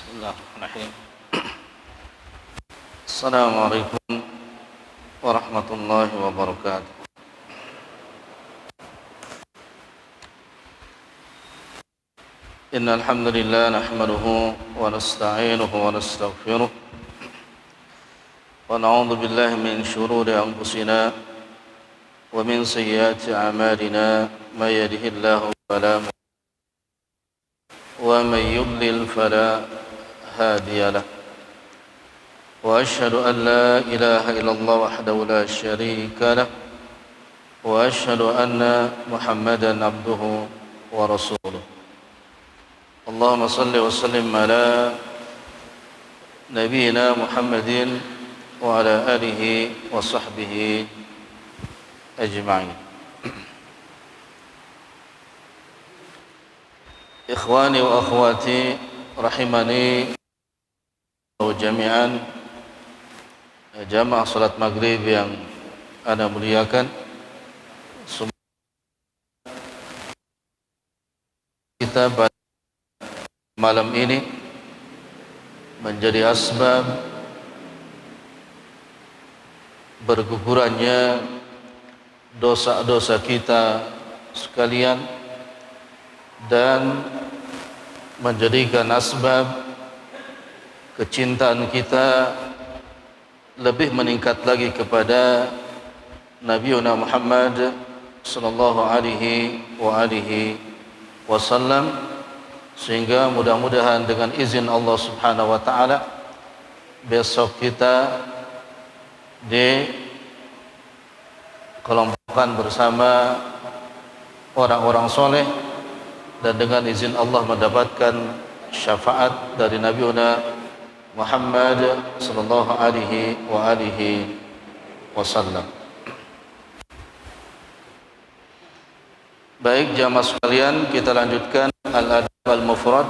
Bismillahirrahmanirrahim. Assalamualaikum warahmatullahi wabarakatuh. Innal hamdalillah nahmaduhu wa nasta'inuhu wa nastaghfiruh wa na'udzu billahi min shururi anfusina wa min sayyiati a'malina may yahdihillahu fala mudilla wa may yudlil fala hadiya lahu wa asyhadu an la ilaha illallah wahdahu la syarika lahu wa asyhadu anna Muhammadan abduhu wa rasuluh. Allahumma salli wa sallim ala nabiyyina Muhammadin wa ala alihi wa sahbihi ajma'in. Ikhwani wa akhwati rahimani wa jami'an, jamaah salat maghrib yang ana muliakan, kita pada malam ini menjadi asbab bergugurannya dosa-dosa kita sekalian dan menjadikan asbab kecintaan kita lebih meningkat lagi kepada Nabiuna Muhammad sallallahu alaihi wasallam, sehingga mudah-mudahan dengan izin Allah Subhanahu wa taala besok kita dikelompokkan bersama orang-orang soleh dan dengan izin Allah mendapatkan syafaat dari Nabiuna Muhammad sallallahu alaihi wasallam. Baik jamaah sekalian, kita lanjutkan al-adab al-mufrad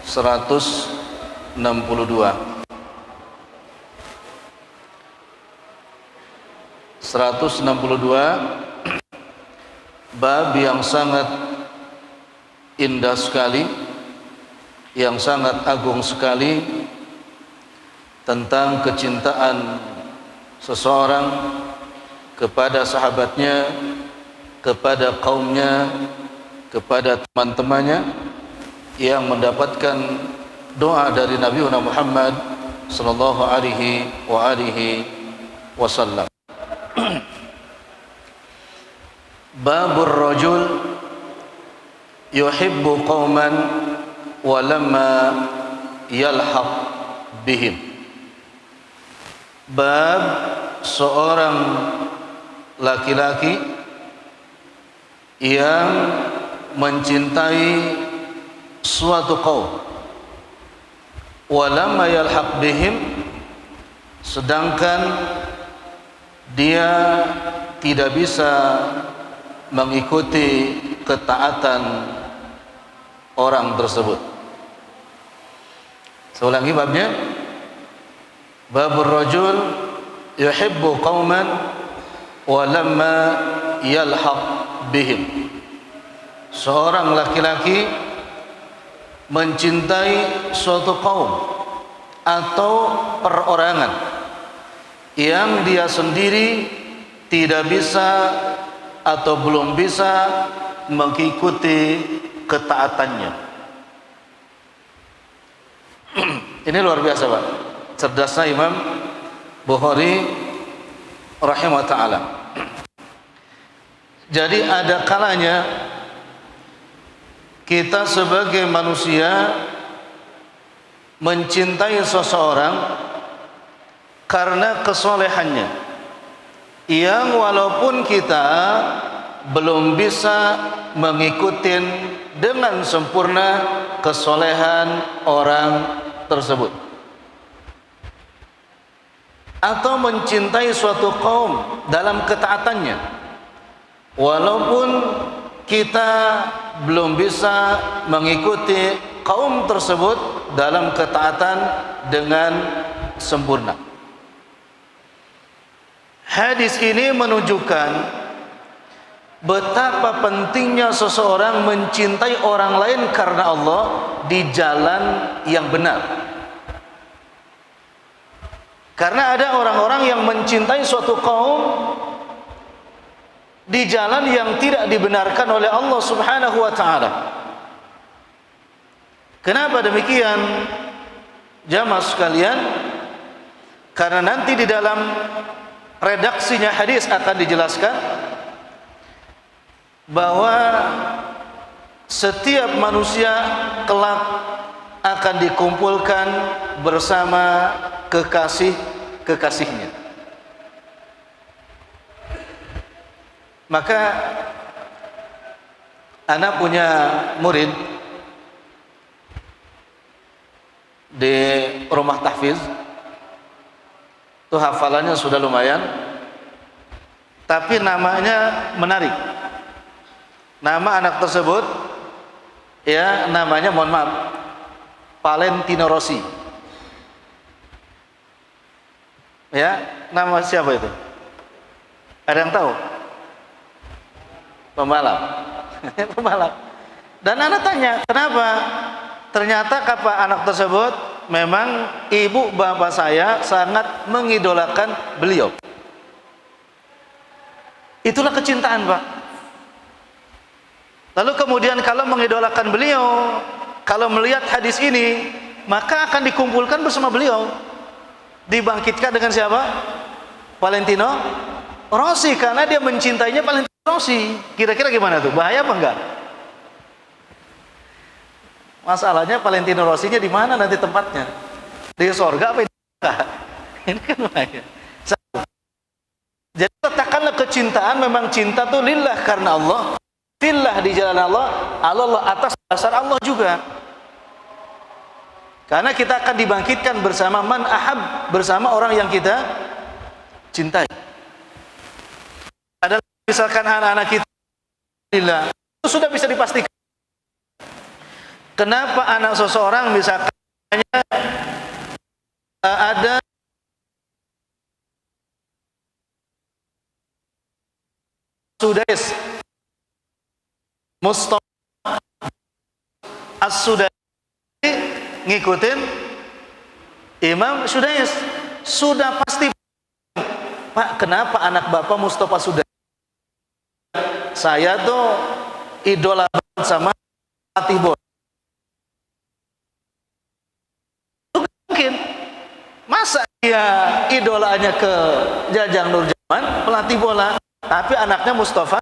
162. Bab yang sangat indah sekali, yang sangat agung sekali, tentang kecintaan seseorang kepada sahabatnya, kepada kaumnya, kepada teman-temannya, yang mendapatkan doa dari Nabi Muhammad sallallahu alaihi wasallam. Babur rajul yuhibbu qauman wa lamma yalhaq bihim. Bab seorang laki-laki yang mencintai suatu kaum, wa lamma yalhaq bihim, sedangkan dia tidak bisa mengikuti ketaatan orang tersebut. Saya ulangi babnya. Babur rajul yuhibbu qauman wa lamma yalhaq bihim. Seorang laki-laki mencintai suatu kaum atau perorangan yang dia sendiri tidak bisa atau belum bisa mengikuti ketaatannya. Ini luar biasa, Pak. Cerdasnya Imam Bukhari rahimahullah ta'ala. Jadi ada kalanya kita sebagai manusia mencintai seseorang karena kesolehannya, yang walaupun kita belum bisa mengikuti dengan sempurna kesolehan orang tersebut, atau mencintai suatu kaum dalam ketaatannya walaupun kita belum bisa mengikuti kaum tersebut dalam ketaatan dengan sempurna. Hadis ini menunjukkan betapa pentingnya seseorang mencintai orang lain karena Allah di jalan yang benar. Karena ada orang-orang yang mencintai suatu kaum di jalan yang tidak dibenarkan oleh Allah Subhanahu wa taala. Kenapa demikian? Jamaah sekalian, karena nanti di dalam redaksinya hadis akan dijelaskan bahwa setiap manusia kelak akan dikumpulkan bersama kekasih-kekasihnya. Maka anak punya murid di rumah tahfiz, itu hafalannya sudah lumayan, tapi namanya menarik. Nama anak tersebut, ya, namanya, mohon maaf, Valentino Rossi. Ya, nama siapa itu? Ada yang tahu? Pembalap. Pembalap. Dan anak tanya, kenapa? Ternyata kata anak tersebut, memang ibu bapak saya sangat mengidolakan beliau. Itulah kecintaan, Pak. Lalu kemudian kalau mengidolakan beliau, kalau melihat hadis ini, maka akan dikumpulkan bersama beliau. Dibangkitkan dengan siapa? Valentino Rossi, karena dia mencintainya Valentino Rossi. Kira-kira gimana tuh? Bahaya apa enggak? Masalahnya Valentino Rossi-nya di mana nanti tempatnya? Di surga apa di neraka? Ini kan bahaya. Jadi letakkanlah kecintaan, memang cinta tuh lillah karena Allah. Fillah di jalan Allah, Allah atas dasar Allah juga. Karena kita akan dibangkitkan bersama man ahab, bersama orang yang kita cintai. Adalah misalkan anak-anak kita, lillah, itu sudah bisa dipastikan. Kenapa anak seseorang misalkan ada Sudais Mustafa As-Sudais ngikutin Imam Sudais, sudah pasti, Pak, kenapa anak bapak Mustafa Sudais? Saya tuh idola banget sama pelatih bola. Mungkin masa dia idolanya ke Jajang Nurjaman, pelatih bola, tapi anaknya Mustafa.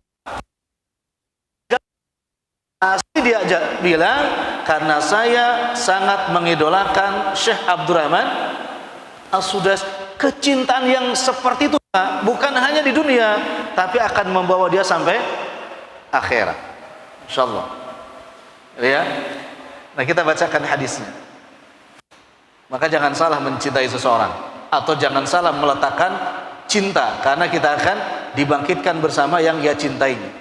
Asli dia bilang, karena saya sangat mengidolakan Syekh Abdurrahman As-Sudais. Kecintaan yang seperti itu bukan hanya di dunia, tapi akan membawa dia sampai akhirat, insyaallah. Ya. Nah, kita bacakan hadisnya. Maka jangan salah mencintai seseorang, atau jangan salah meletakkan cinta, karena kita akan dibangkitkan bersama yang dia cintainya.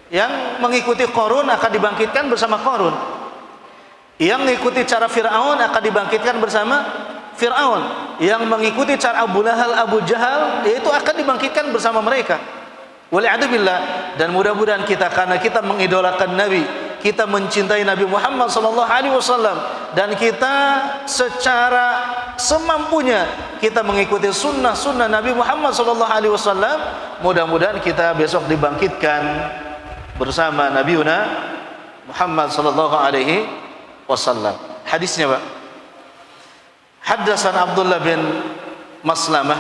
Yang mengikuti Qarun akan dibangkitkan bersama Qarun. Yang mengikuti cara Fir'aun akan dibangkitkan bersama Fir'aun. Yang mengikuti cara Abu Lahal, Abu Jahal, yaitu akan dibangkitkan bersama mereka. Wal'iyadzubillah. Dan mudah-mudahan kita, karena kita mengidolakan Nabi, kita mencintai Nabi Muhammad SAW, dan kita secara semampunya kita mengikuti sunnah-sunnah Nabi Muhammad SAW, mudah-mudahan kita besok dibangkitkan bersama Nabi Muhammad SAW. Hadisnya, Pak. Haddatsana Abdullah bin Maslamah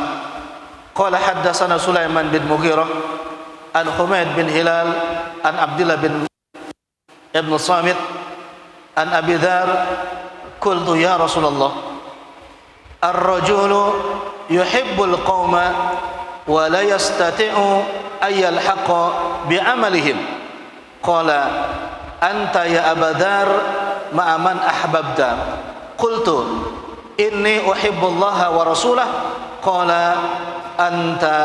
qala haddatsana Sulaiman bin Mughirah an Humaid bin Hilal an Abdullah bin Ibn Samit an Abi Dzar qultu ya Rasulullah ar-rajulu yuhibbul qauma wa la yastati'u ay yalhaqa bi'amalihim qala anta ya Aba Dzar ma'a man ahbabta qultu inni uhibbullaha wa rasulah qala anta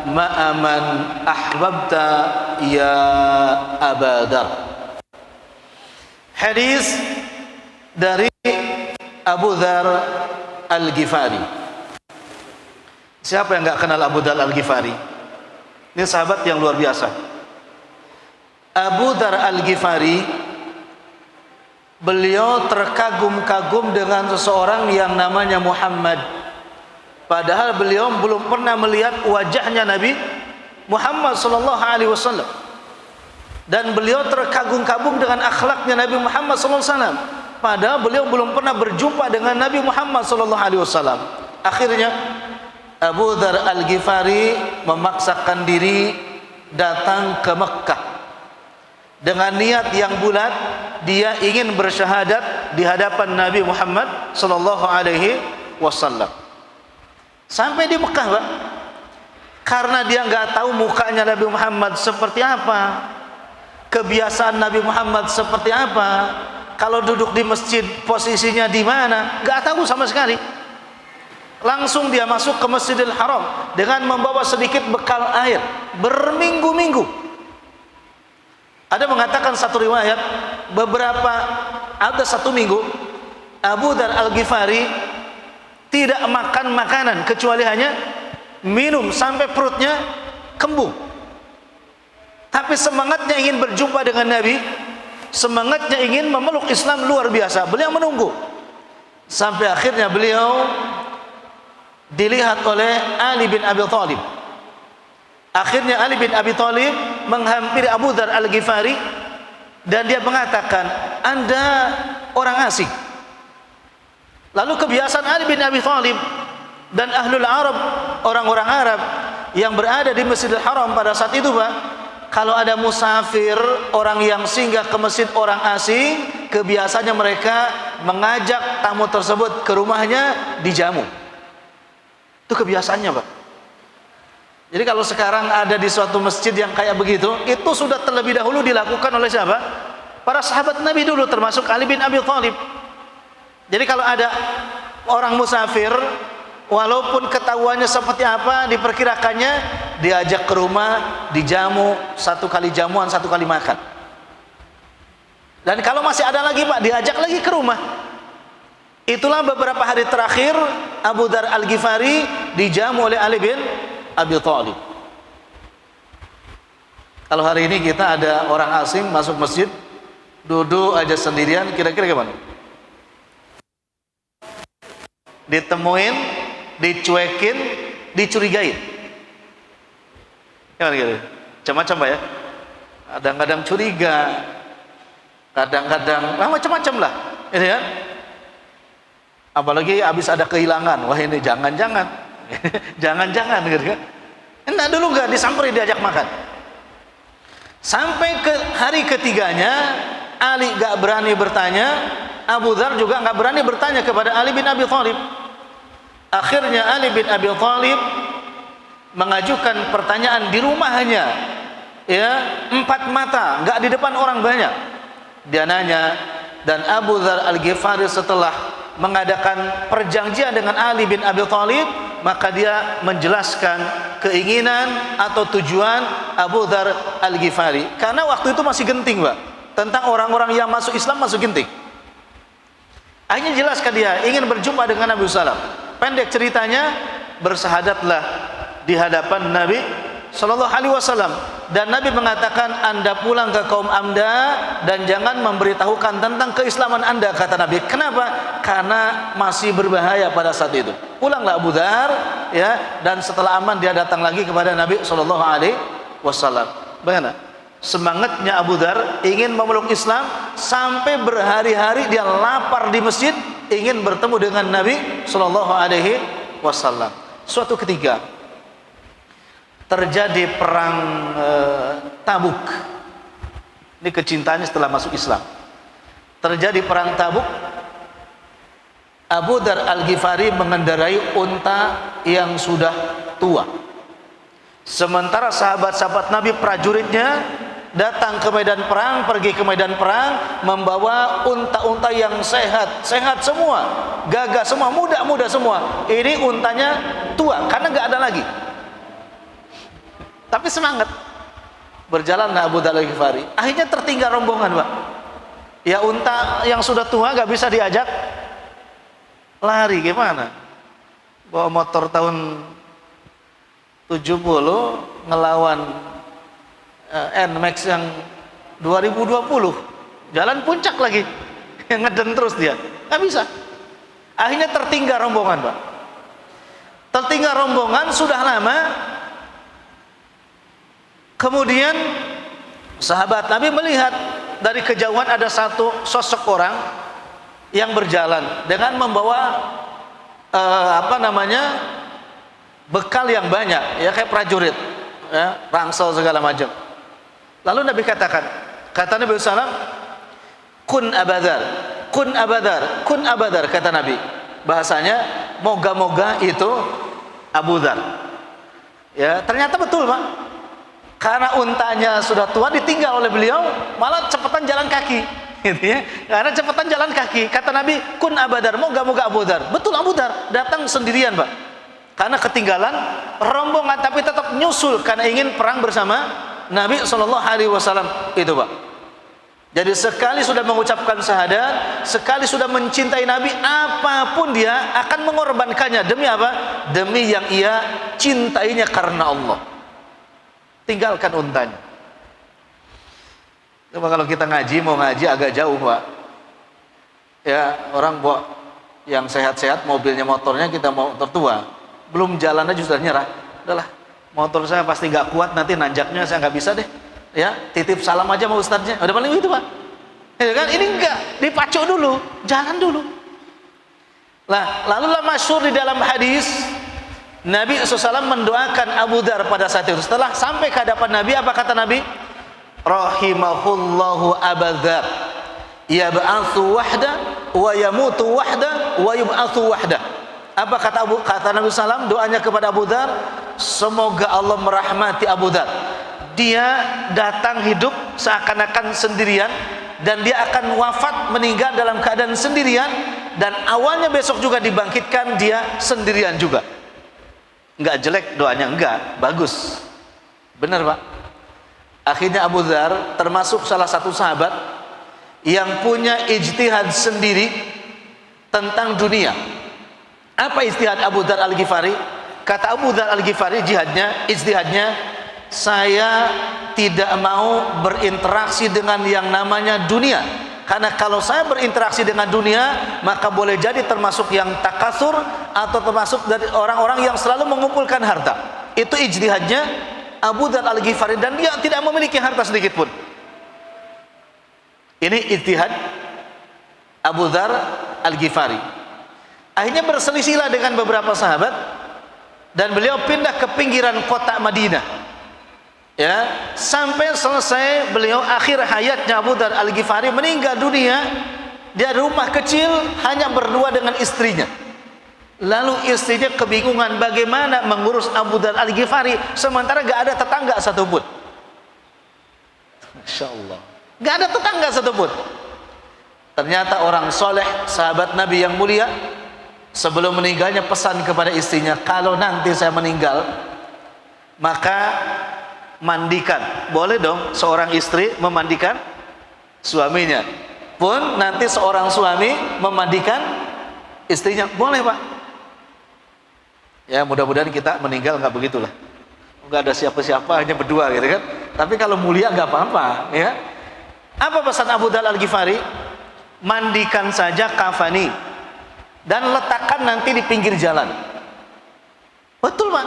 ma'a man ahbabta ya Aba Dzar. Hadis dari Abu Dzar Al-Ghifari. Siapa yang enggak kenal Abu Dzar Al-Ghifari? Ini sahabat yang luar biasa. Abu Dzar Al-Ghifari, beliau terkagum-kagum dengan seseorang yang namanya Muhammad, padahal beliau belum pernah melihat wajahnya Nabi Muhammad sallallahu alaihi wasallam, dan beliau terkagum-kagum dengan akhlaknya Nabi Muhammad sallallahu alaihi wasallam, padahal beliau belum pernah berjumpa dengan Nabi Muhammad sallallahu alaihi wasallam. Akhirnya Abu Dzar Al-Ghifari memaksakan diri datang ke Mekkah dengan niat yang bulat, dia ingin bersyahadat di hadapan Nabi Muhammad sallallahu alaihi wasallam. Sampai di Mekah, Pak, karena dia nggak tahu mukanya Nabi Muhammad seperti apa, kebiasaan Nabi Muhammad seperti apa, kalau duduk di masjid posisinya di mana, nggak tahu sama sekali. Langsung dia masuk ke Masjidil Haram dengan membawa sedikit bekal air berminggu-minggu. Ada mengatakan satu riwayat, ada satu minggu Abu Dzar Al-Ghifari tidak makan makanan kecuali hanya minum sampai perutnya kembung. Tapi semangatnya ingin berjumpa dengan Nabi, semangatnya ingin memeluk Islam luar biasa. Beliau menunggu sampai akhirnya beliau dilihat oleh Ali bin Abi Thalib. Akhirnya Ali bin Abi Thalib menghampiri Abu Dzar Al-Ghifari dan dia mengatakan, "Anda orang asing." Lalu kebiasaan Ali bin Abi Thalib dan ahlul Arab, orang-orang Arab yang berada di Masjidil Haram pada saat itu, Pak, kalau ada musafir, orang yang singgah ke masjid orang asing, kebiasaannya mereka mengajak tamu tersebut ke rumahnya dijamu. Itu kebiasaannya, Pak. Jadi kalau sekarang ada di suatu masjid yang kayak begitu, itu sudah terlebih dahulu dilakukan oleh siapa? Para sahabat Nabi dulu, termasuk Ali bin Abi Thalib. Jadi kalau ada orang musafir, walaupun ketahuannya seperti apa, diperkirakannya diajak ke rumah, dijamu, satu kali jamuan, satu kali makan. Dan kalau masih ada lagi, Pak, diajak lagi ke rumah. Itulah beberapa hari terakhir Abu Dzar Al-Ghifari dijamu oleh Ali bin Abi Thalib. Kalau hari ini kita ada orang asing masuk masjid, duduk aja sendirian, kira-kira gimana? Ditemuin, dicuekin, dicurigain. Gimana gitu? Macam-macam, Pak, ya. Kadang-kadang curiga, kadang-kadang macam-macam lah, gitu ya. Apalagi habis ada kehilangan, wah ini jangan-jangan, jangan-jangan, gitu kan. Nah dulu nggak disamperin, diajak makan. Sampai ke hari ketiganya, Ali nggak berani bertanya, Abu Dzar juga nggak berani bertanya kepada Ali bin Abi Thalib. Akhirnya Ali bin Abi Thalib mengajukan pertanyaan di rumahnya, ya, 4 mata, nggak di depan orang banyak. Dia nanya, dan Abu Dzar Al-Ghifari setelah mengadakan perjanjian dengan Ali bin Abi Thalib, maka dia menjelaskan keinginan atau tujuan Abu Dzar Al-Ghifari. Karena waktu itu masih genting, Pak, tentang orang-orang yang masuk Islam masuk genting. Akhirnya jelaskan dia ingin berjumpa dengan Nabi SAW. Pendek ceritanya, bersahadatlah di hadapan Nabi Sallallahu Alaihi Wasallam, dan Nabi mengatakan, Anda pulang ke kaum Anda dan jangan memberitahukan tentang keislaman Anda, kata Nabi. Kenapa? Karena masih berbahaya pada saat itu. Pulanglah Abu Dzar, ya, dan setelah aman dia datang lagi kepada Nabi Sallallahu Alaihi Wasallam. Bagaimana? Semangatnya Abu Dzar ingin memeluk Islam, sampai berhari-hari dia lapar di masjid ingin bertemu dengan Nabi Sallallahu Alaihi Wasallam. Suatu ketika terjadi perang Tabuk. Ini kecintaannya setelah masuk Islam. Terjadi perang Tabuk. Abu Dzar Al-Ghifari mengendarai unta yang sudah tua. Sementara sahabat-sahabat Nabi, prajuritnya, datang ke medan perang, pergi ke medan perang membawa unta-unta yang sehat, sehat semua, gagah semua, muda-muda semua. Ini untanya tua karena nggak ada lagi. Tapi semangat. Berjalanlah Abu Dzar Al-Ghifari. Akhirnya tertinggal rombongan, Pak. Ya, unta yang sudah tua gak bisa diajak lari, gimana? Bawa motor tahun 70 ngelawan NMAX yang 2020 jalan puncak lagi yang ngeden terus dia, nggak bisa. Akhirnya tertinggal rombongan, Pak. Tertinggal rombongan sudah lama. Kemudian sahabat Nabi melihat dari kejauhan ada satu sosok orang yang berjalan dengan membawa bekal yang banyak, ya kayak prajurit, ya, rangsel segala macam. Lalu Nabi kata Nabi SAW, kun abadar, kun abadar, kun abadar, kata Nabi. Bahasanya moga-moga itu Abu Dzar. Ya, ternyata betul, Pak. Karena untanya sudah tua ditinggal oleh beliau, malah cepetan jalan kaki. Gitu ya. Karena cepetan jalan kaki, kata Nabi, kun abadar, moga-moga Abu Dzar. Betul, Abu Dzar datang sendirian, Pak. Karena ketinggalan rombongan, tapi tetap nyusul karena ingin perang bersama Nabi SAW itu, Pak. Jadi sekali sudah mengucapkan syahadat, sekali sudah mencintai Nabi, apapun dia akan mengorbankannya. Demi apa? Demi yang ia cintainya karena Allah. Tinggalkan untanya. Coba kalau kita ngaji, mau ngaji agak jauh, Pak. Ya, orang bawa yang sehat-sehat, mobilnya, motornya, kita mau tertua, belum jalan aja sudah nyerah. Udahlah, motor saya pasti nggak kuat, nanti nanjaknya saya nggak bisa deh. Ya, titip salam aja sama ustadznya. Udah paling itu, Pak. Ya kan? Ini enggak, dipacu dulu, jalan dulu. Lah, lalulah masyhur di dalam hadis Nabi SAW mendoakan Abu Dzar pada saat itu. Setelah sampai ke hadapan Nabi, apa kata Nabi? Rahimahullahu Abu Dzar, yab'atsu wahda wa yamutu wahda wa yub'atsu wahda. Apa kata Nabi SAW doanya kepada Abu Dzar? Semoga Allah merahmati Abu Dzar. Dia datang hidup seakan-akan sendirian, dan dia akan wafat meninggal dalam keadaan sendirian, dan awalnya besok juga dibangkitkan dia sendirian juga. Enggak jelek doanya, enggak, bagus. Benar, Pak. Akhirnya Abu Dzar termasuk salah satu sahabat yang punya ijtihad sendiri tentang dunia. Apa ijtihad Abu Dzar Al-Ghifari? Kata Abu Dzar Al-Ghifari, ijtihadnya, saya tidak mau berinteraksi dengan yang namanya dunia. Karena kalau saya berinteraksi dengan dunia, maka boleh jadi termasuk yang takasur atau termasuk dari orang-orang yang selalu mengumpulkan harta. Itu ijtihadnya Abu Dzar Al-Ghifari, dan dia tidak memiliki harta sedikit pun. Ini ijtihad Abu Dzar Al-Ghifari. Akhirnya berselisihlah dengan beberapa sahabat, dan beliau pindah ke pinggiran kota Madinah. Ya, sampai selesai beliau akhir hayatnya Abu Dzar Al-Ghifari meninggal dunia. Dia rumah kecil hanya berdua dengan istrinya. Lalu istrinya kebingungan bagaimana mengurus Abu Dzar Al-Ghifari sementara gak ada tetangga satupun. Masya Allah, gak ada tetangga satupun. Ternyata orang soleh, sahabat Nabi yang mulia, sebelum meninggalnya pesan kepada istrinya, kalau nanti saya meninggal, maka mandikan. Boleh dong seorang istri memandikan suaminya, pun nanti seorang suami memandikan istrinya. Boleh, Pak. Ya, mudah-mudahan kita meninggal nggak begitulah, nggak ada siapa-siapa, hanya berdua gitu kan. Tapi kalau mulia nggak apa-apa, ya. Apa pesan Abu Dzar Al-Ghifari? Mandikan saja kafani dan letakkan nanti di pinggir jalan. Betul, Pak.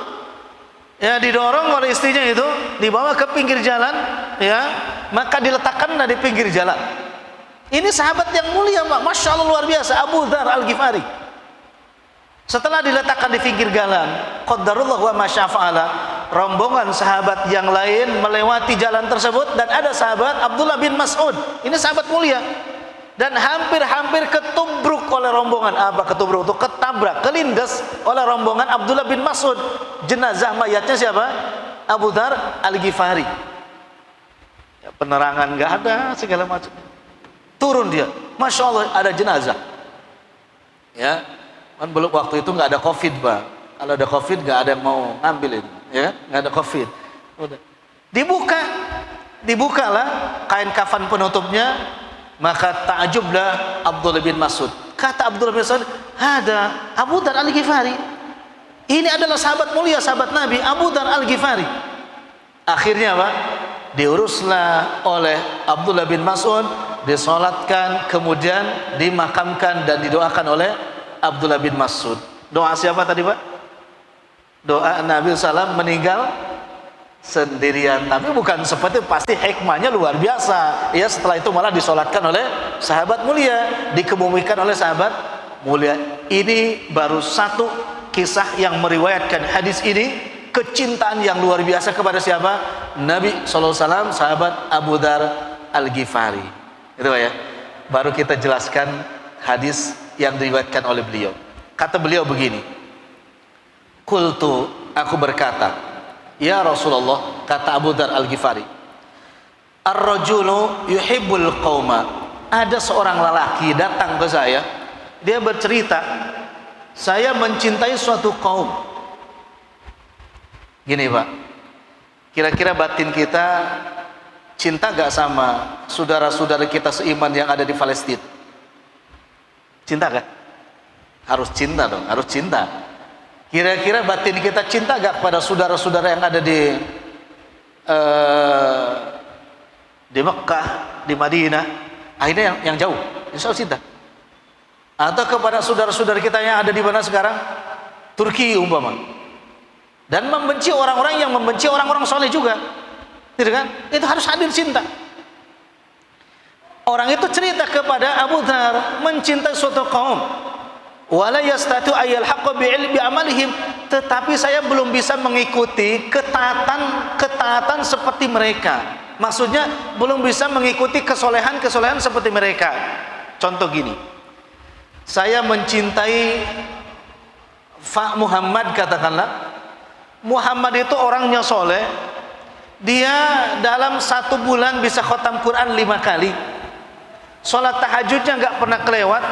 Ya, didorong oleh istrinya itu, dibawa ke pinggir jalan, ya, maka diletakkan di pinggir jalan. Ini sahabat yang mulia, Pak. Masya Allah, luar biasa, Abu Dzar Al-Ghifari. Setelah diletakkan di pinggir jalan, qadarullah wa masyafa'ala, rombongan sahabat yang lain melewati jalan tersebut, dan ada sahabat Abdullah bin Mas'ud. Ini sahabat mulia, dan hampir-hampir ketubruk oleh rombongan. Apa ketubruk itu? Ketabrak, kelindas oleh rombongan Abdullah bin Mas'ud. Jenazah mayatnya siapa? Abu Dzar Al-Ghifari. Ya, penerangan nggak ada, segala macam. Turun dia, Masya Allah, ada jenazah. Ya, kan belum, waktu itu nggak ada COVID, Pak. Kalau ada COVID nggak ada yang mau ngambilin, ya, nggak ada COVID. Udah. Dibukalah kain kafan penutupnya. Maka ta'ajublah Abdullah bin Mas'ud. Kata Abdullah bin Mas'ud, "Hada Abu Dzar Al-Ghifari." Ini adalah sahabat mulia, sahabat Nabi, Abu Dzar Al-Ghifari. Akhirnya, Pak, diuruslah oleh Abdullah bin Mas'ud, disolatkan, kemudian dimakamkan dan didoakan oleh Abdullah bin Mas'ud. Doa siapa tadi Pak? Doa Nabi SAW meninggal sendirian, tapi bukan seperti, pasti hikmahnya luar biasa ya. Setelah itu malah disolatkan oleh sahabat mulia, dikebumikan oleh sahabat mulia. Ini baru satu kisah yang meriwayatkan hadis ini, kecintaan yang luar biasa kepada siapa? Nabi SAW, sahabat Abu Dzar Al-Ghifari. Itu ya. Baru kita jelaskan hadis yang diriwayatkan oleh beliau. Kata beliau begini, qultu, aku berkata, ya Rasulullah, kata Abu Dzar Al-Ghifari, ar-rajulu yuhibbul qauma. Ada seorang lelaki datang ke saya, dia bercerita, saya mencintai suatu kaum. Gini Pak, kira-kira batin kita cinta gak sama saudara-saudara kita seiman yang ada di Palestina? Cinta gak? Harus cinta dong, harus cinta. Kira-kira batin kita cinta gak kepada saudara-saudara yang ada di Mekah, di Madinah? Akhirnya yang jauh, insya Allah cinta. Atau kepada saudara-saudara kita yang ada di mana sekarang? Turki umpama. Dan membenci orang-orang yang membenci orang-orang soleh juga, gitu kan? Itu harus hadir cinta. Orang itu cerita kepada Abu Dzar, mencintai suatu kaum, wala yastatu ayyal haqqa bi amalihim, tetapi saya belum bisa mengikuti ketaatan seperti mereka. Maksudnya belum bisa mengikuti kesolehan seperti mereka. Contoh gini, saya mencintai Muhammad, katakanlah Muhammad itu orangnya soleh, dia dalam 1 bulan bisa khatam Quran 5 kali, sholat tahajudnya nggak pernah kelewat,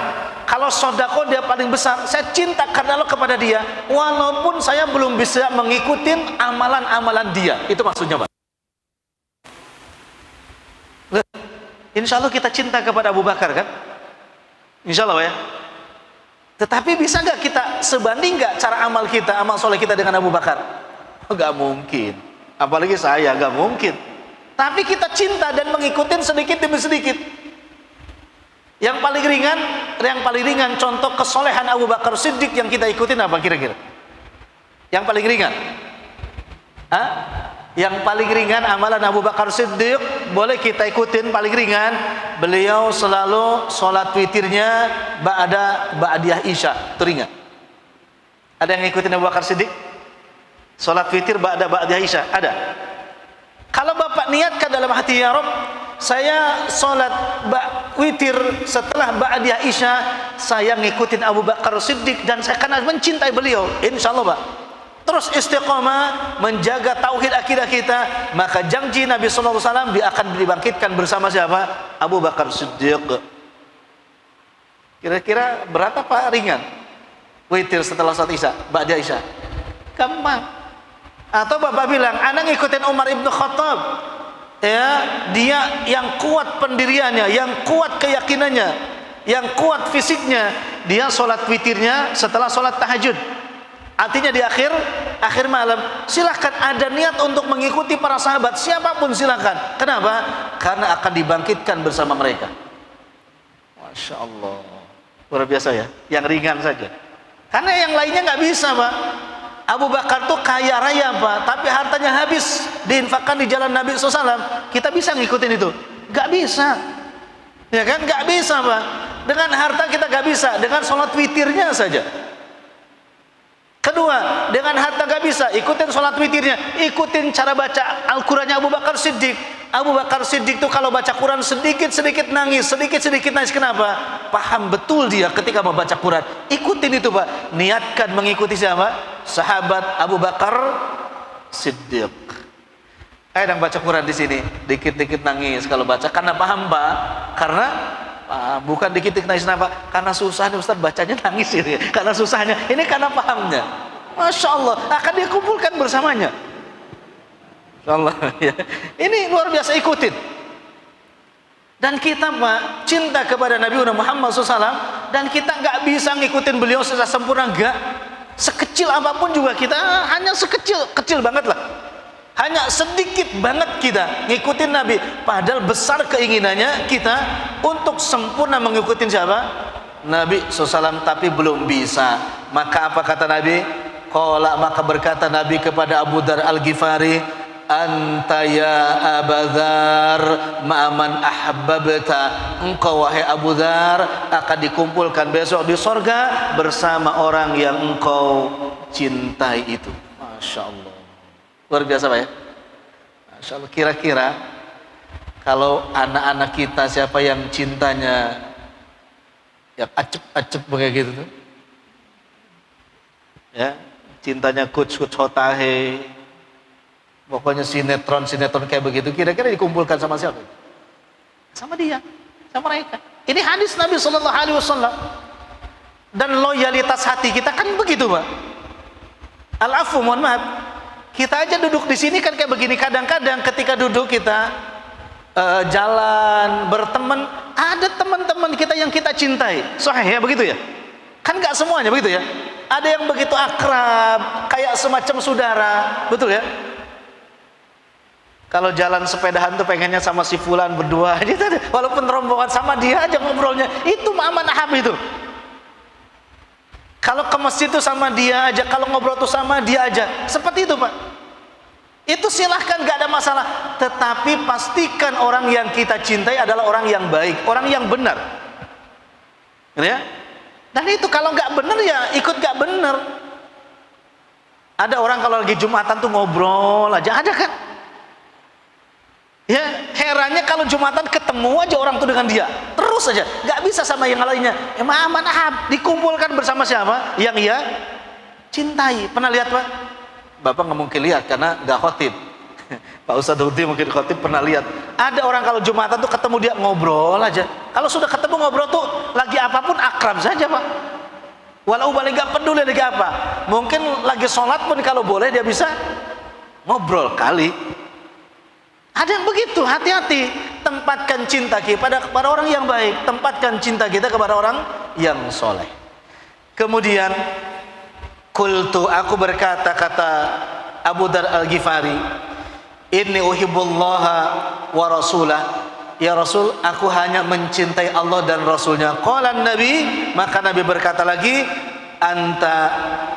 kalau sodako dia paling besar. Saya cinta karena Allah kepada dia, walaupun saya belum bisa mengikuti amalan-amalan dia. Itu maksudnya Pak. Insya Allah kita cinta kepada Abu Bakar kan? Insya Allah ya. Tetapi bisa nggak kita sebanding nggak cara amal kita, amal soleh kita dengan Abu Bakar? Nggak mungkin. Apalagi saya, nggak mungkin. Tapi kita cinta dan mengikuti sedikit demi sedikit. Yang paling ringan contoh kesolehan Abu Bakar Siddiq yang kita ikutin apa kira-kira? Yang paling ringan? Hah? Yang paling ringan amalan Abu Bakar Siddiq boleh kita ikutin, paling ringan. Beliau selalu sholat witirnya ba'diyah Isya, itu ringan. Ada yang ngikutin Abu Bakar Siddiq? Sholat witir ba'diyah Isya, ada? Kalau Bapak niatkan dalam hati, ya Rabb, saya sholat witir setelah ba'diyah Isya, saya ngikutin Abu Bakar Siddiq dan saya akan mencintai beliau, insya Allah Pak. Terus istiqomah menjaga tauhid akidah kita, maka janji Nabi SAW dia akan dibangkitkan bersama siapa? Abu Bakar Siddiq. Kira-kira berapa Pak ringan witir setelah sholat Isya, ba'diyah Isya? Gampang. Atau Bapak bilang, anak ngikutin Umar ibn Khattab, ya, dia yang kuat pendiriannya, yang kuat keyakinannya, yang kuat fisiknya, dia sholat witirnya setelah sholat tahajud. Artinya di akhir malam. Silahkan, ada niat untuk mengikuti para sahabat, siapapun silahkan. Kenapa? Karena akan dibangkitkan bersama mereka. Masya Allah, luar biasa ya. Yang ringan saja. Karena yang lainnya nggak bisa Pak. Abu Bakar tuh kaya raya Pak, tapi hartanya habis diinfakkan di jalan Nabi SAW. Kita bisa ngikutin itu? Nggak bisa, ya kan? Nggak bisa Pak. Dengan harta kita nggak bisa, dengan sholat witirnya saja. Kedua, dengan harta nggak bisa, ikutin sholat witirnya, ikutin cara baca Al-Qurannya Abu Bakar Siddiq. Abu Bakar Siddiq tuh kalau baca Quran sedikit-sedikit nangis, sedikit-sedikit nangis. Kenapa? Paham betul dia ketika membaca Quran. Ikutin itu Pak. Niatkan mengikuti siapa? Sahabat Abu Bakar Siddiq. Yang baca Quran di sini dikit-dikit nangis kalau baca, karena paham Pak. Karena bukan dikit-dikit nangis, kenapa? Karena susahnya Ustaz bacanya nangis ini. Karena susahnya, ini karena pahamnya. Masya Allah, akan dikumpulkan bersamanya. Masya Allah ya. Ini luar biasa, ikutin. Dan kita Pak cinta kepada Nabi Muhammad SAW, dan kita nggak bisa ngikutin beliau secara sempurna, enggak. Sekecil apapun juga kita, hanya kecil banget lah. Hanya sedikit banget kita ngikutin Nabi, padahal besar keinginannya kita untuk sempurna mengikuti siapa? Nabi SAW, tapi belum bisa. Maka apa kata Nabi? Maka berkata Nabi kepada Abu Dzar Al-Ghifari, anta ya Abu Dzar ma'aman ahbabta, engkau wahai Abu Dzar akan dikumpulkan besok di sorga bersama orang yang engkau cintai itu. Masya Allah, luar biasa Pak ya. Masya Allah. Kira-kira kalau anak-anak kita siapa yang cintanya yang acep-acep kayak gitu tuh ya, cintanya kuc-kuc hotahe, pokoknya sinetron kayak begitu, kira-kira dikumpulkan sama siapa? Sama dia, sama mereka. Ini hadis Nabi SAW. Dan loyalitas hati kita kan begitu Pak. Al-afu, mohon maaf, kita aja duduk di sini kan kayak begini. Kadang-kadang ketika duduk kita jalan berteman, ada teman-teman kita yang kita cintai, sahih ya, begitu ya? Kan nggak semuanya begitu ya. Ada yang begitu akrab, kayak semacam saudara, betul ya? Kalau jalan sepedahan tuh pengennya sama si fulan berdua aja, walaupun rombongan sama dia aja ngobrolnya, itu ma'aman ahab itu. Kalau ke masjid tuh sama dia aja, kalau ngobrol tuh sama dia aja, seperti itu Pak. Itu silahkan, gak ada masalah. Tetapi pastikan orang yang kita cintai adalah orang yang baik, orang yang benar, ya. Dan itu kalau gak benar ya ikut gak benar. Ada orang kalau lagi Jumatan tuh ngobrol aja, ada kan? Ya, herannya kalau Jumatan ketemu aja orang tuh dengan dia, terus aja, nggak bisa sama yang lainnya. Ma'aman ahab, dikumpulkan bersama siapa? Yang ia cintai. Pernah lihat Pak? Bapak nggak mungkin lihat karena nggak khotib. Pak Ustadz Hudi mungkin khotib, pernah lihat. Ada orang kalau Jumatan tuh ketemu dia ngobrol aja. Kalau sudah ketemu ngobrol tuh lagi apapun akrab saja Pak. Walau balik nggak peduli lagi apa. Mungkin lagi sholat pun kalau boleh dia bisa ngobrol kali. Ada yang begitu, hati-hati. Tempatkan cinta kita kepada orang yang baik, tempatkan cinta kita kepada orang yang soleh. Kemudian qultu, aku berkata, kata Abu Dzar Al-Ghifari, inni uhibbullaha wa rasulah, ya Rasul, aku hanya mencintai Allah dan Rasulnya. Qala Nabi, maka Nabi berkata lagi, anta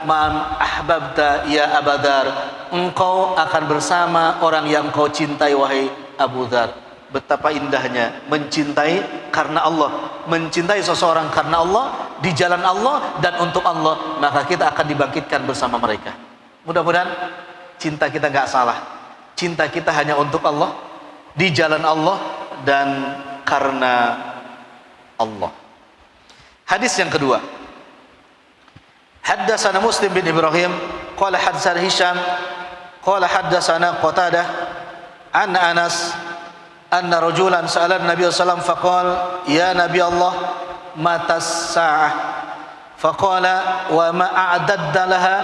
man ahbabta ya Abu Dzar, engkau akan bersama orang yang kau cintai wahai Abu Dzar. Betapa indahnya mencintai karena Allah, mencintai seseorang karena Allah, di jalan Allah dan untuk Allah, maka kita akan dibangkitkan bersama mereka. Mudah-mudahan cinta kita nggak salah, cinta kita hanya untuk Allah, di jalan Allah dan karena Allah. Hadis yang kedua, haddatsana Muslim bin Ibrahim qala haddatsana Hisham qala haddatsana Qatadah an Anas anna rajulan sa'ala Nabi sallallahu alaihi wasallam faqala ya Nabi Allah matas sa'ah faqala wa ma a'dadta laha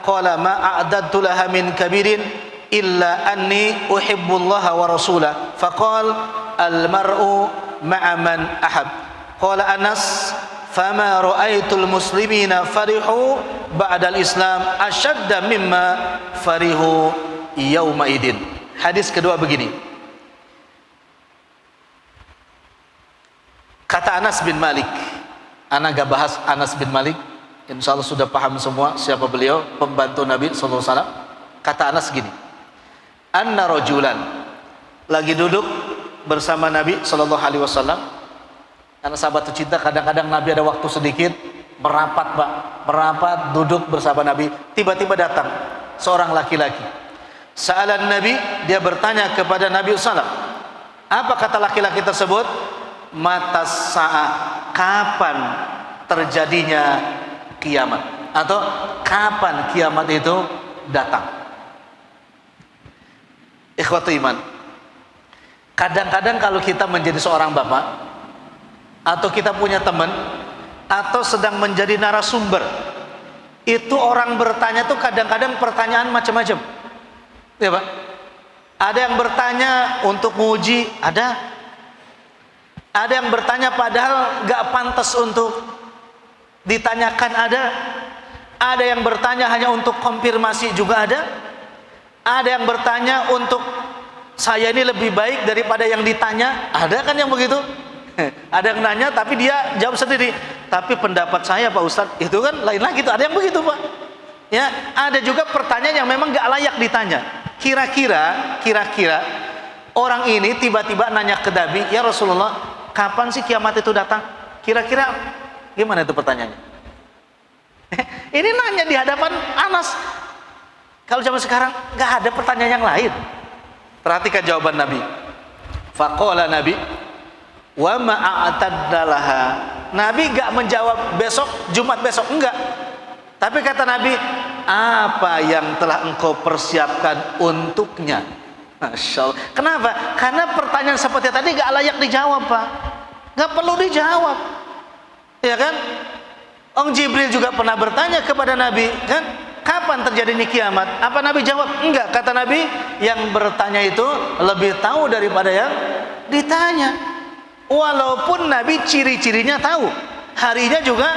qala ma a'dadtu laha min kabirin illa anni uhibbullaha wa rasulahu faqala al mar'u ma'a man ahab. Qala Anas fama ra'aitul muslimina farihu ba'dal islam ashadda mimma farihu yawma idin. Hadis kedua begini, kata Anas bin Malik. Ana gak bahas Anas bin Malik, insya Allah sudah paham semua siapa beliau, pembantu Nabi SAW. Kata Anas gini, anna rajulan, lagi duduk bersama Nabi SAW. Karena sahabat tercinta, kadang-kadang Nabi ada waktu sedikit merapat Pak, merapat duduk bersama Nabi. Tiba-tiba datang seorang laki-laki. Sa'alan Nabi, dia bertanya kepada Nabi SAW. Apa kata laki-laki tersebut? Matas sa'ah, kapan terjadinya kiamat, atau kapan kiamat itu datang. Ikhwatu iman, kadang-kadang kalau kita menjadi seorang bapak, atau kita punya teman, atau sedang menjadi narasumber, itu orang bertanya tuh kadang-kadang pertanyaan macam-macam, ya Pak. Ada yang bertanya untuk menguji, ada yang bertanya padahal gak pantas untuk ditanyakan, ada yang bertanya hanya untuk konfirmasi juga, Ada yang bertanya untuk saya ini lebih baik daripada yang ditanya. Ada kan yang begitu? Ada yang nanya tapi dia jawab sendiri. Tapi pendapat saya Pak Ustadz, itu kan lain lagi tuh. Ada yang begitu Pak. Ya, ada juga pertanyaan yang memang gak layak ditanya. Kira-kira orang ini tiba-tiba nanya ke Nabi, ya Rasulullah, kapan sih kiamat itu datang? Kira-kira gimana itu pertanyaannya? Ini nanya di hadapan Anas. Kalau zaman sekarang nggak ada pertanyaan yang lain. Perhatikan jawaban Nabi. Faqala Nabi, wa ma a'taddalaha. Nabi nggak menjawab besok, Jumat besok, enggak. Tapi kata Nabi, apa yang telah engkau persiapkan untuknya? Masya Allah. Kenapa? Karena pertanyaan seperti tadi nggak layak dijawab Pak. Nggak perlu dijawab. Ya kan? Om Jibril juga pernah bertanya kepada Nabi, kan? Kapan terjadinya kiamat? Apa Nabi jawab? Enggak. Kata Nabi, yang bertanya itu lebih tahu daripada yang ditanya. Walaupun Nabi ciri-cirinya tahu, harinya juga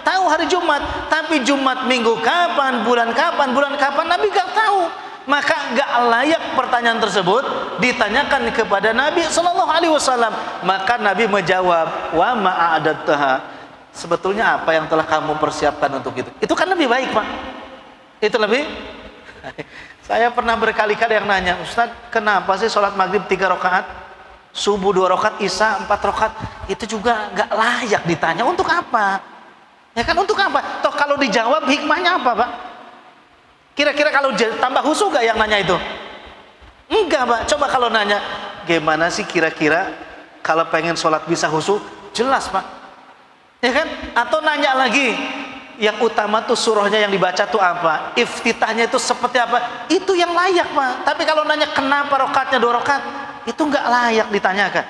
tahu, hari Jumat. Tapi Jumat minggu kapan, bulan kapan Nabi gak tahu. Maka gak layak pertanyaan tersebut ditanyakan kepada Nabi SAW. Maka Nabi menjawab, wa ma'adattaha. Sebetulnya apa yang telah kamu persiapkan untuk itu? Itu kan lebih baik Pak. Itu lebih. Saya pernah berkali-kali yang nanya, Ustaz, kenapa sih sholat maghrib 3 rakaat, subuh 2 rakaat, isya 4 rakaat? Itu juga gak layak ditanya. Untuk apa? Ya kan, untuk apa? Toh kalau dijawab hikmahnya apa Pak? Kira-kira kalau tambah khusyuk gak yang nanya itu? Enggak Pak. Coba kalau nanya, gimana sih kira-kira kalau pengen sholat bisa khusyuk? Jelas Pak. Ya kan? Atau nanya lagi, yang utama tuh surahnya yang dibaca tuh apa, iftitahnya itu seperti apa, itu yang layak Pak. Tapi kalau nanya kenapa rakaatnya 2 rakaat, itu nggak layak ditanyakan.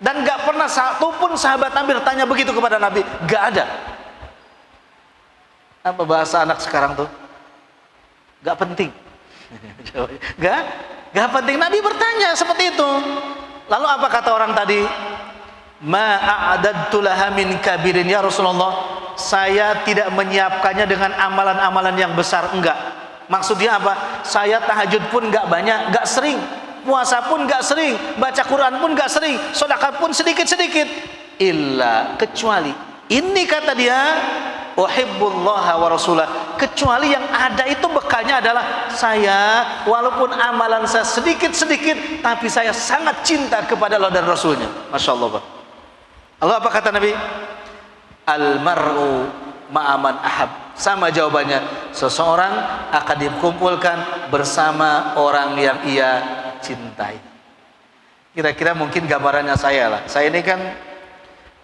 Dan nggak pernah satupun sahabat Nabi bertanya begitu kepada Nabi, nggak ada. Apa bahasa anak sekarang tuh? Nggak penting. nggak penting. Nabi bertanya seperti itu. Lalu apa kata orang tadi? Ma'adadtu laha min kabirin ya Rasulullah, saya tidak menyiapkannya dengan amalan-amalan yang besar. Enggak. Maksudnya apa? Saya tahajud pun enggak banyak, enggak sering, puasa pun enggak sering, baca Quran pun enggak sering, sedekah pun sedikit-sedikit. Illa, kecuali ini kata dia, uhibbullaha wa rasulah, kecuali yang ada itu bekalnya adalah saya walaupun amalan saya sedikit-sedikit, tapi saya sangat cinta kepada Allah dan Rasulnya. Masya Allah Pak. Allah apa kata Nabi? Al-mar'u ma'aman ahab. Sama jawabannya, seseorang akan dikumpulkan bersama orang yang ia cintai. Kira-kira mungkin gambarannya saya lah. Saya ini kan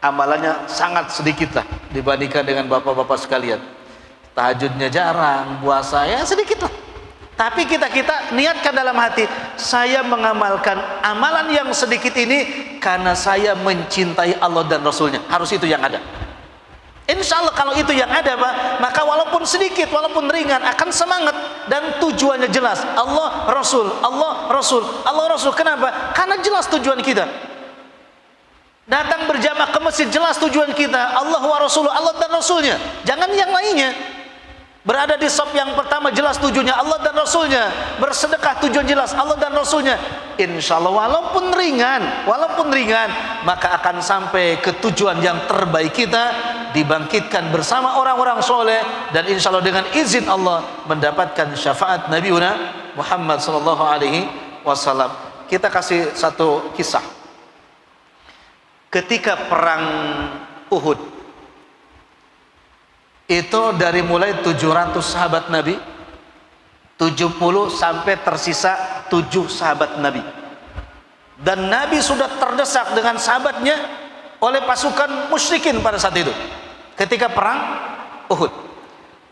amalannya sangat sedikit lah dibandingkan dengan bapak-bapak sekalian. Tahajudnya jarang, puasa ya sedikit lah. Tapi kita niatkan dalam hati, saya mengamalkan amalan yang sedikit ini karena saya mencintai Allah dan Rasulnya. Harus itu yang ada. Insya Allah kalau itu yang ada Pak, maka walaupun sedikit, walaupun ringan, akan semangat. Dan tujuannya jelas, Allah Rasul, Allah Rasul, Allah Rasul. Kenapa? Karena jelas tujuan kita. Datang berjamaah ke masjid, jelas tujuan kita, Allah wa Rasul, Allah dan Rasulnya. Jangan yang lainnya. Berada di saf yang pertama jelas tujuannya Allah dan Rasulnya. Bersedekah tujuan jelas Allah dan Rasulnya. Insya Allah walaupun ringan, maka akan sampai ke tujuan yang terbaik kita, dibangkitkan bersama orang-orang soleh, dan insya Allah dengan izin Allah mendapatkan syafaat Nabiuna Muhammad sallallahu alaihi wasallam. Kita kasih satu kisah. Ketika perang Uhud, itu dari mulai 700 sahabat Nabi, 70 sampai tersisa 7 sahabat Nabi. Dan Nabi sudah terdesak dengan sahabatnya oleh pasukan musyrikin pada saat itu ketika perang Uhud.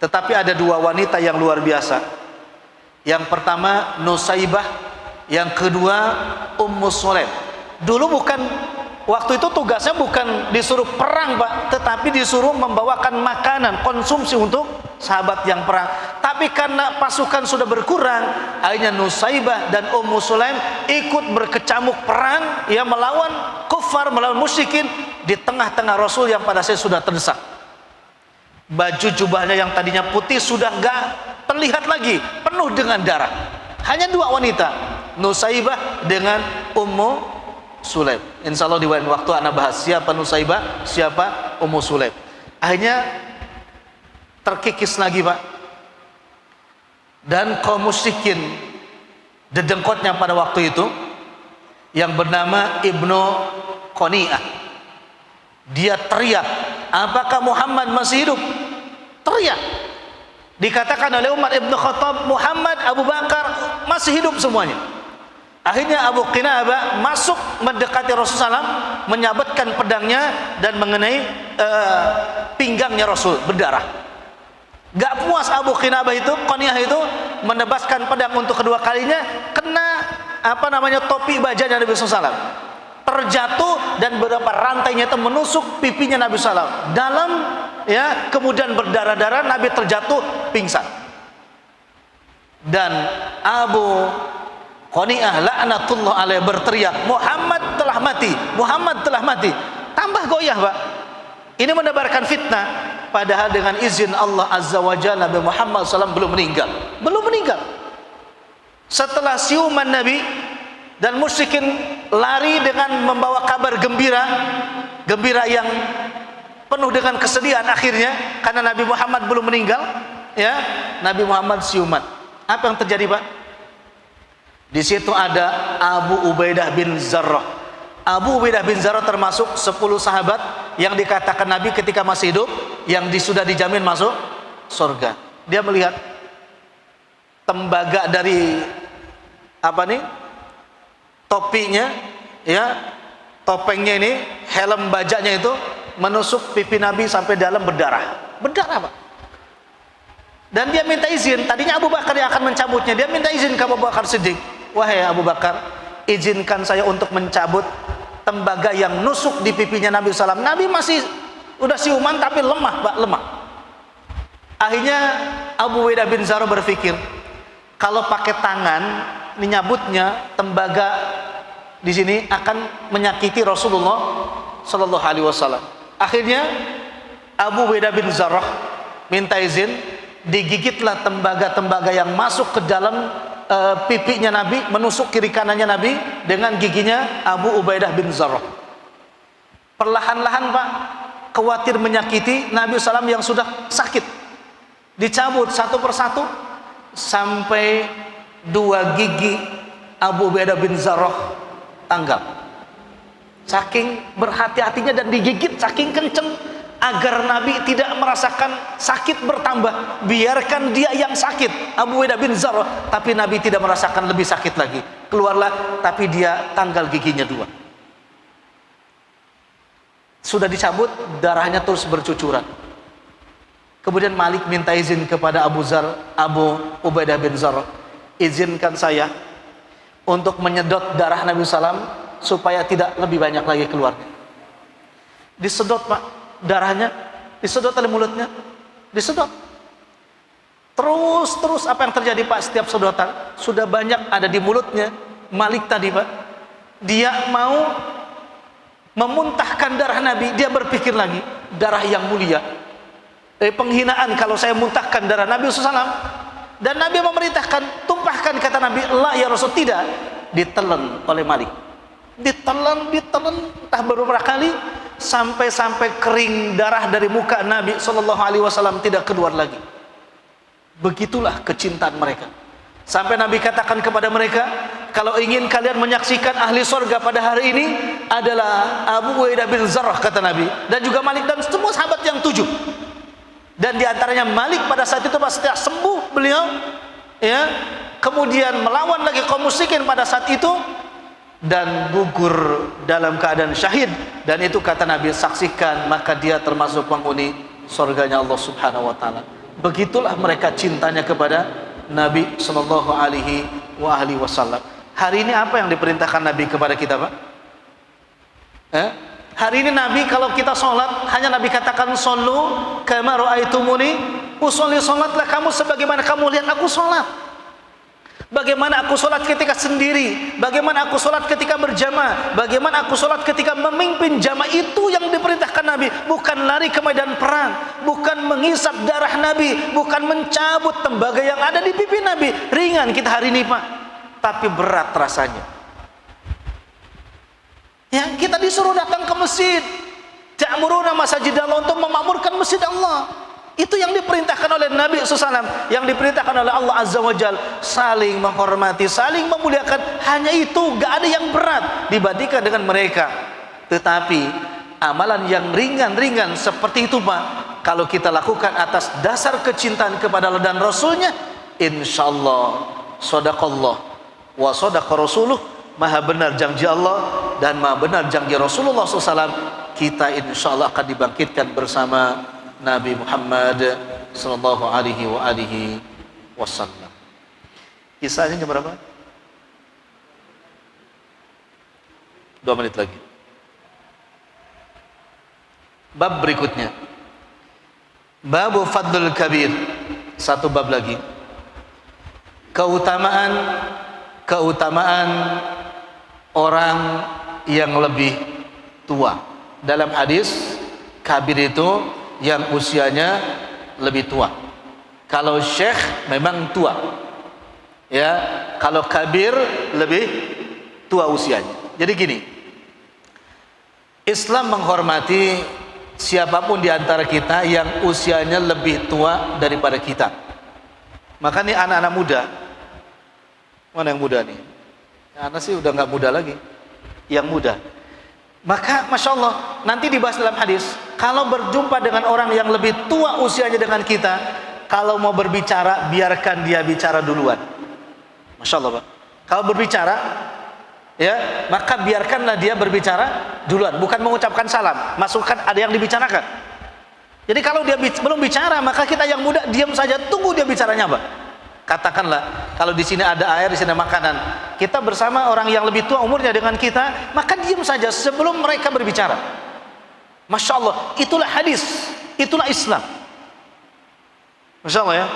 Tetapi ada 2 wanita yang luar biasa. Yang pertama Nusaibah, yang kedua Ummu Sulaim. Dulu waktu itu tugasnya bukan disuruh perang Pak, tetapi disuruh membawakan makanan konsumsi untuk sahabat yang perang. Tapi karena pasukan sudah berkurang, akhirnya Nusaibah dan Ummu Sulaim ikut berkecamuk perang, ya, melawan kufar, melawan musyrikin di tengah-tengah Rasul yang pada saat sudah terdesak. Baju jubahnya yang tadinya putih sudah enggak terlihat lagi, penuh dengan darah. Hanya dua wanita, Nusaibah dengan Ummu Sulaim. Insya Allah di lain waktu anak bahas siapa Nusaibah, siapa Ummu Sulaim. Akhirnya terkikis lagi Pak, dan kaum musyrikin dedengkotnya pada waktu itu yang bernama Ibnu Qani'ah, dia teriak, apakah Muhammad masih hidup? Teriak. Dikatakan oleh Umar Ibn Khattab, Muhammad, Abu Bakar masih hidup semuanya. Akhirnya Abu Qinabah masuk mendekati Rasulullah SAW, menyabetkan pedangnya dan mengenai pinggangnya Rasul, berdarah. Gak puas Abu Qinabah itu, Qani'ah itu, menebaskan pedang untuk kedua kalinya, kena topi bajanya Nabi SAW, terjatuh dan beberapa rantainya itu menusuk pipinya Nabi SAW dalam, ya, kemudian berdarah-darah. Nabi terjatuh pingsan, dan Abu Qani'ah laknatullah alaih berteriak, Muhammad telah mati, Muhammad telah mati. Tambah goyah Pak. Ini menebarkan fitnah, padahal dengan izin Allah Azza wa Jalla Nabi Muhammad SAW belum meninggal. Belum meninggal. Setelah siuman Nabi dan musyrikin lari dengan membawa kabar gembira, gembira yang penuh dengan kesedihan akhirnya karena Nabi Muhammad belum meninggal, ya, Nabi Muhammad siuman. Apa yang terjadi Pak? Di situ ada Abu Ubaidah bin Zarrah. Abu Ubaidah bin Zarrah termasuk 10 sahabat yang dikatakan Nabi ketika masih hidup yang sudah dijamin masuk surga. Dia melihat tembaga dari topinya, ya, topengnya ini, helm bajanya itu menusuk pipi Nabi sampai dalam berdarah. Berdarah Pak. Dan dia minta izin. Tadinya Abu Bakar yang akan mencabutnya. Dia minta izin ke Abu Bakar Siddiq. Wahai Abu Bakar, izinkan saya untuk mencabut tembaga yang nusuk di pipinya Nabi SAW. Nabi masih udah siuman tapi lemah Pak, lemah. Akhirnya Abu Ubaidah bin Zarrah berpikir, kalau pakai tangan nyabutnya tembaga di sini akan menyakiti Rasulullah Sallallahu Alaihi Wasallam. Akhirnya Abu Ubaidah bin Zarrah minta izin, digigitlah tembaga-tembaga yang masuk ke dalam pipinya Nabi, menusuk kiri kanannya Nabi dengan giginya Abu Ubaidah bin Zarrah. Perlahan-lahan Pak, khawatir menyakiti Nabi SAW yang sudah sakit, dicabut satu persatu sampai 2 gigi Abu Ubaidah bin Zarrah tanggal. Saking berhati-hatinya dan digigit saking kenceng agar Nabi tidak merasakan sakit bertambah. Biarkan dia yang sakit, Abu Ubaidah bin Zarrah, tapi Nabi tidak merasakan lebih sakit lagi. Keluarlah, tapi dia tanggal giginya 2. Sudah dicabut, darahnya terus bercucuran. Kemudian Malik minta izin kepada Abu Ubaidah bin Zarrah, izinkan saya untuk menyedot darah Nabi SAW supaya tidak lebih banyak lagi keluarnya. Disedot Pak, darahnya disedot oleh mulutnya, disedot terus apa yang terjadi Pak? Setiap sedotan sudah banyak ada di mulutnya Malik tadi Pak, dia mau memuntahkan darah Nabi. Dia berpikir lagi, darah yang mulia, penghinaan kalau saya muntahkan darah Nabi SAW. Dan Nabi memerintahkan, tumpahkan, kata Nabi, la ya Rasul. Tidak, ditelan oleh Malik, ditelan entah beberapa kali sampai kering darah dari muka Nabi SAW tidak keluar lagi. Begitulah kecintaan mereka, sampai Nabi katakan kepada mereka, kalau ingin kalian menyaksikan ahli surga pada hari ini adalah Abu Ubaidah bin Zarrah, kata Nabi, dan juga Malik dan semua sahabat yang 7. Dan diantaranya Malik pada saat itu setelah sembuh beliau, ya, kemudian melawan lagi kaum musyrikin pada saat itu dan gugur dalam keadaan syahid. Dan itu kata Nabi, saksikan, maka dia termasuk penghuni surganya Allah Subhanahu wa taala. Begitulah mereka cintanya kepada Nabi sallallahu alaihi wasallam. Hari ini apa yang diperintahkan Nabi kepada kita, Pak? Hari ini Nabi kalau kita sholat, hanya Nabi katakan, shollu kama ra'aitumuni usolli, sholatlah kamu sebagaimana kamu lihat aku sholat. Bagaimana aku sholat ketika sendiri, bagaimana aku sholat ketika berjamaah, bagaimana aku sholat ketika memimpin jamaah. Itu yang diperintahkan Nabi. Bukan lari ke medan perang, bukan menghisap darah Nabi, bukan mencabut tembaga yang ada di pipi Nabi. Ringan kita hari ini Pak, tapi berat rasanya. Ya, kita disuruh datang ke masjid, ta'muruna masajidallah, untuk memakmurkan masjid Allah. Itu yang diperintahkan oleh Nabi SAW, yang diperintahkan oleh Allah Azza wa Jal. Saling menghormati, saling memuliakan. Hanya itu, gak ada yang berat dibandingkan dengan mereka. Tetapi amalan yang ringan-ringan seperti itu Pak, kalau kita lakukan atas dasar kecintaan kepada Allah dan Rasulnya, insyaallah sadaqallah wa sadaqa rasuluh, maha benar janji Allah dan maha benar janji Rasulullah SAW. Kita insyaallah akan dibangkitkan bersama Nabi Muhammad sallallahu alaihi wasallam. Kisahnya jam berapa? 2 menit lagi. Bab berikutnya, Babu Fadlul Kabir. Satu bab lagi, keutamaan orang yang lebih tua. Dalam hadis, kabir itu yang usianya lebih tua. Kalau syekh memang tua, ya. Kalau kabir lebih tua usianya. Jadi gini, Islam menghormati siapapun di antara kita yang usianya lebih tua daripada kita. Maka nih anak-anak muda, mana yang muda nih? Anak sih udah nggak muda lagi, yang muda. Maka Masya Allah, nanti dibahas dalam hadis, kalau berjumpa dengan orang yang lebih tua usianya dengan kita, kalau mau berbicara, biarkan dia bicara duluan. Masya Allah Pak. Kalau berbicara, ya, maka biarkanlah dia berbicara duluan. Bukan mengucapkan salam, masukkan ada yang dibicarakan. Jadi kalau dia belum bicara, maka kita yang muda diam saja, tunggu dia bicaranya Pak. Katakanlah, kalau di sini ada air, di sini ada makanan, kita bersama orang yang lebih tua umurnya dengan kita, maka diam saja sebelum mereka berbicara. Masya Allah, itulah hadis, itulah Islam. Masya Allah ya.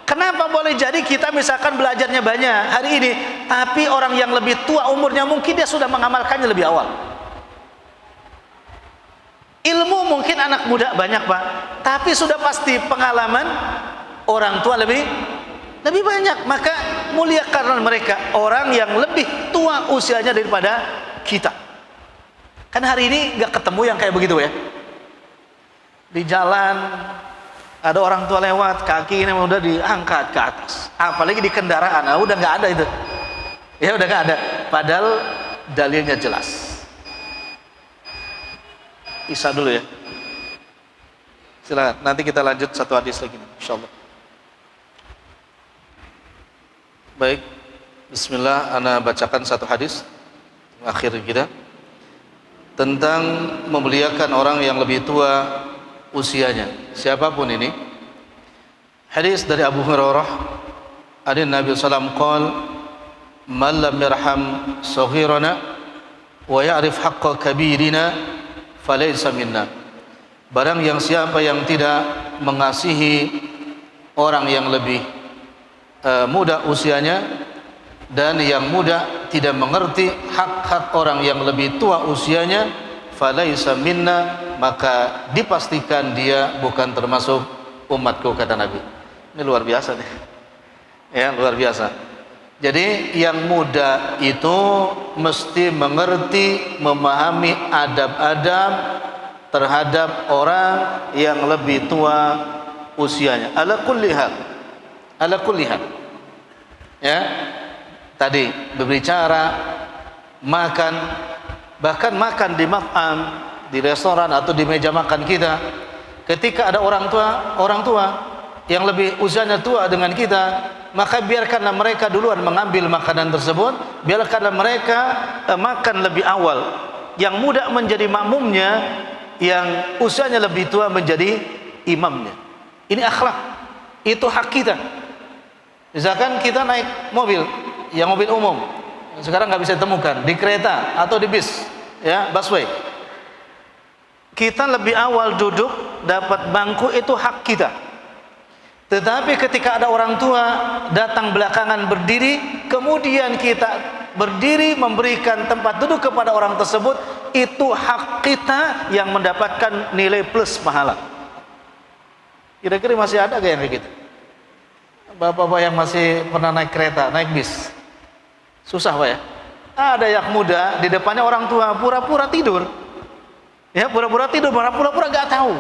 Kenapa boleh jadi kita misalkan belajarnya banyak hari ini, tapi orang yang lebih tua umurnya mungkin dia sudah mengamalkannya lebih awal. Ilmu mungkin anak muda banyak Pak, tapi sudah pasti pengalaman orang tua lebih banyak. Maka muliakanlah mereka, orang yang lebih tua usianya daripada kita. Kan hari ini gak ketemu yang kayak begitu ya. Di jalan ada orang tua lewat, kaki ini udah diangkat ke atas, apalagi di kendaraan, udah gak ada itu. Ya udah gak ada, padahal dalilnya jelas. Isa dulu ya, silakan. Nanti kita lanjut satu hadis lagi, insyaallah. Baik, bismillah, ana bacakan satu hadis akhir kita tentang memuliakan orang yang lebih tua usianya, siapapun ini. Hadis dari Abu Hurairah, ada Nabi sallallahu alaihi wasallam qol, "Man lam yarham saghirana wa ya'rif haqqa kabirina falaysa minna." Barang yang siapa yang tidak mengasihi orang yang lebih muda usianya, dan yang muda tidak mengerti hak-hak orang yang lebih tua usianya, falaisa minna, maka dipastikan dia bukan termasuk umatku, kata Nabi. Ini luar biasa nih, ya, luar biasa. Jadi yang muda itu mesti mengerti, memahami adab-adab terhadap orang yang lebih tua usianya. Ala kulli hal, ya, tadi berbicara, makan, bahkan makan di mat'am, di restoran atau di meja makan kita, ketika ada orang tua yang lebih usianya tua dengan kita, maka biarkanlah mereka duluan mengambil makanan tersebut, biarkanlah mereka makan lebih awal. Yang muda menjadi makmumnya, yang usianya lebih tua menjadi imamnya. Ini akhlak, itu hak kita. Misalkan kita naik mobil, yang mobil umum, sekarang nggak bisa ditemukan, di kereta atau di bis, ya, busway. Kita lebih awal duduk, dapat bangku, itu hak kita. Tetapi ketika ada orang tua datang belakangan berdiri, kemudian kita berdiri memberikan tempat duduk kepada orang tersebut, itu hak kita yang mendapatkan nilai plus pahala. Kira-kira masih ada gak yang kayak gitu? Bapak-bapak yang masih pernah naik kereta, naik bis, susah Pak ya? Ada yang muda, di depannya orang tua, pura-pura tidur. Ya, pura-pura tidur, pura-pura gak tahu.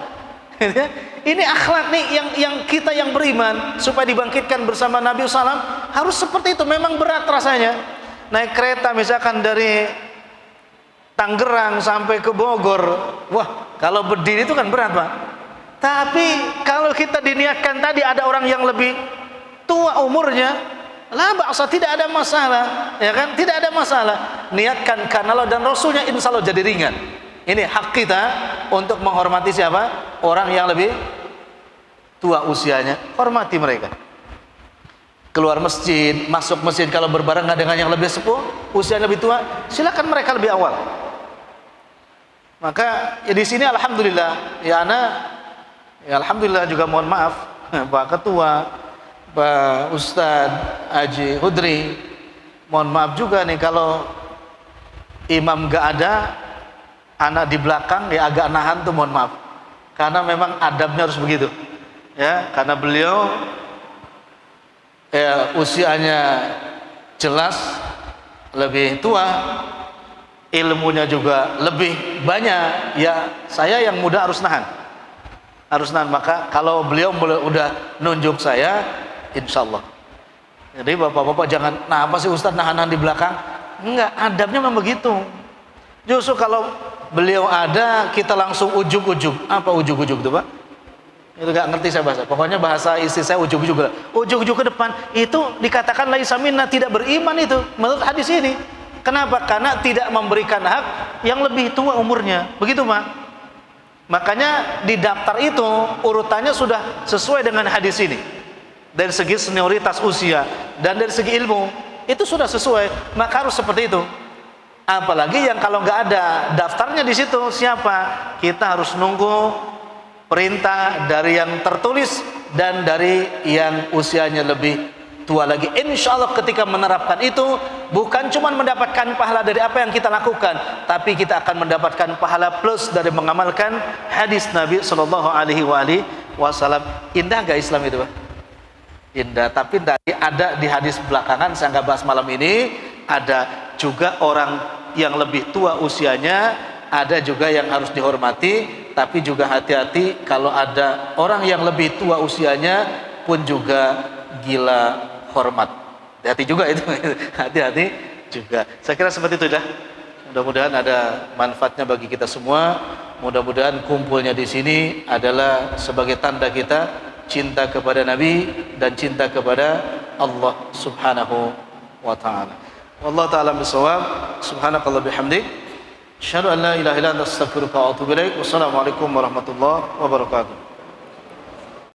Ini akhlak nih yang kita yang beriman supaya dibangkitkan bersama Nabi SAW harus seperti itu. Memang berat rasanya naik kereta misalkan dari Tangerang sampai ke Bogor. Wah, kalau berdiri itu kan berat Pak. Tapi kalau kita diniatkan tadi ada orang yang lebih tua umurnya, la ba'sa, tidak ada masalah, ya kan? Tidak ada masalah. Niatkan karena Allah dan Rasulnya, insya Allah jadi ringan. Ini hak kita untuk menghormati siapa? Orang yang lebih tua usianya, hormati mereka. Keluar masjid, masuk masjid kalau berbarengan dengan yang lebih sepuh, usia lebih tua, silakan mereka lebih awal. Maka ya di sini alhamdulillah, ya alhamdulillah juga mohon maaf Pak Ketua, Pak Ustadz Haji Hudri, mohon maaf juga nih kalau imam gak ada, anak di belakang ya agak nahan tuh, mohon maaf, karena memang adabnya harus begitu ya, karena beliau ya usianya jelas lebih tua, ilmunya juga lebih banyak ya, saya yang muda harus nahan. Maka kalau beliau udah nunjuk saya, insya Allah. Jadi bapak-bapak jangan, nah apa sih Ustadz nahan di belakang? Enggak, adabnya memang begitu. Justru kalau beliau ada, kita langsung ujug-ujug. Apa ujug-ujug itu Pak? Itu gak ngerti saya bahasa. Pokoknya bahasa istri saya ujug-ujug. Ujug-ujug ke depan, itu dikatakan laisa minna, tidak beriman itu menurut hadis ini. Kenapa? Karena tidak memberikan hak yang lebih tua umurnya. Begitu Pak. Makanya di daftar itu urutannya sudah sesuai dengan hadis ini. Dari segi senioritas usia dan dari segi ilmu itu sudah sesuai, maka harus seperti itu. Apalagi yang kalau nggak ada daftarnya di situ siapa, kita harus nunggu perintah dari yang tertulis dan dari yang usianya lebih tua lagi. Insya Allah ketika menerapkan itu bukan cuma mendapatkan pahala dari apa yang kita lakukan, tapi kita akan mendapatkan pahala plus dari mengamalkan hadis Nabi Shallallahu Alaihi Wasallam. Indah gak Islam itu Pak? Indah, tapi tadi ada di hadis belakangan, saya nggak bahas malam ini, ada juga orang yang lebih tua usianya, ada juga yang harus dihormati, tapi juga hati-hati kalau ada orang yang lebih tua usianya pun juga gila hormat. Hati-hati juga itu, hati-hati juga. Saya kira seperti itu dah. Mudah-mudahan ada manfaatnya bagi kita semua. Mudah-mudahan kumpulnya di sini adalah sebagai tanda kita cinta kepada Nabi dan cinta kepada Allah Subhanahu wa taala. Wallahu taala bisawab. Subhanakallah bihamdik, asyhadu an la ilaha illa anta astaghfiruka wa atubu ilaik. Wassalamualaikum warahmatullahi wabarakatuh.